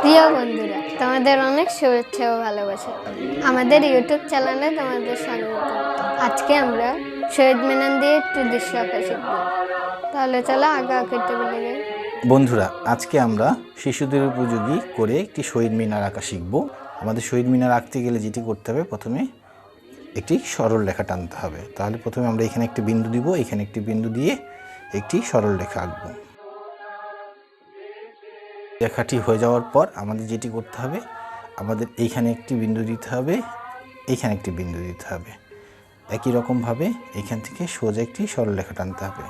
প্রিয় বন্ধুরা, তোমাদের অনেক শুভেচ্ছা ও ভালোবাসা। আমাদের ইউটিউব চ্যানেলে তোমাদের স্বাগত। আজকে আমরা শহীদ মিনার দিয়ে একটু দৃশ্য আঁকা শিখব। তাহলে চলো আঁকা আঁকতে বলে যাই। বন্ধুরা, আজকে আমরা শিশুদের উপযোগী করে একটি শহীদ মিনার আঁকা শিখব। আমাদের শহীদ মিনার আঁকতে গেলে যেটি করতে হবে, প্রথমে একটি সরল রেখা টানতে হবে। তাহলে প্রথমে আমরা এখানে একটি বিন্দু দিব, এখানে একটি বিন্দু দিয়ে একটি সরল রেখা আঁকব। রেখাটি হয়ে যাওয়ার পর আমাদের যেটি করতে হবে, আমাদের এইখানে একটি বিন্দু দিতে হবে, এইখানে একটি বিন্দু দিতে হবে। একই রকমভাবে এইখান থেকে সোজা একটি সরল রেখা টানতে হবে।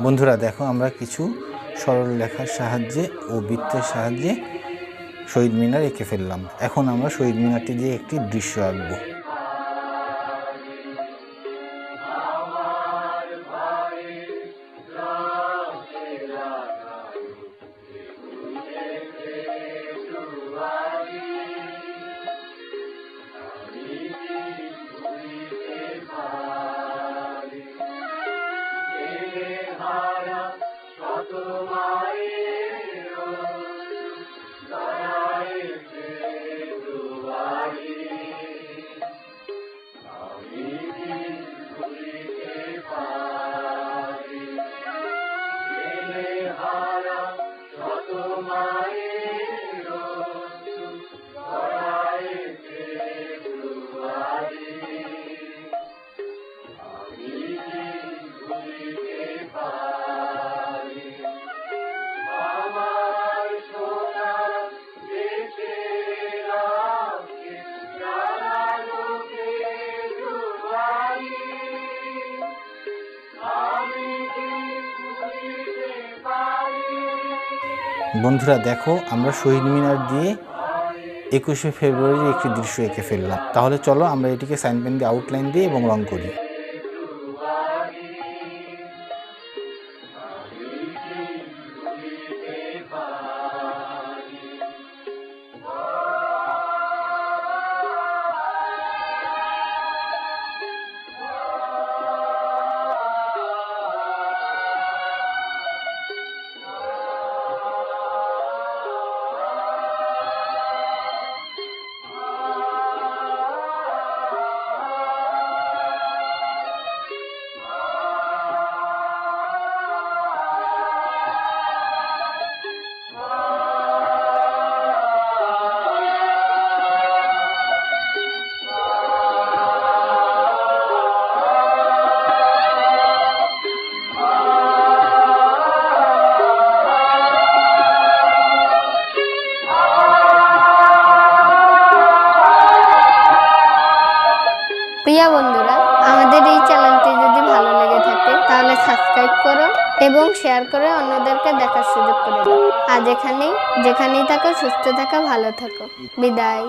বন্ধুরা দেখো, আমরা কিছু সরল রেখার সাহায্যে ও বৃত্তের সাহায্যে শহীদ মিনার এঁকে ফেললাম। এখন আমরা শহীদ মিনারটি দিয়ে একটি দৃশ্য আঁকব। বন্ধুরা দেখো, আমরা শহীদ মিনার দিয়ে 21শে ফেব্রুয়ারির একটি দৃশ্য এঁকে ফেললাম। তাহলে চলো আমরা এটিকে সাইন পেন দিয়ে আউটলাইন দিই এবং রং করি। প্রিয় বন্ধুরা, আমাদের এই চ্যানেলটি যদি ভালো লেগে থাকে তাহলে সাবস্ক্রাইব করো এবং শেয়ার করে অন্যদেরকে দেখার সুযোগ করে দাও। আজ যেখানেই থাকো সুস্থ থাকো, ভালো থাকো। বিদায়।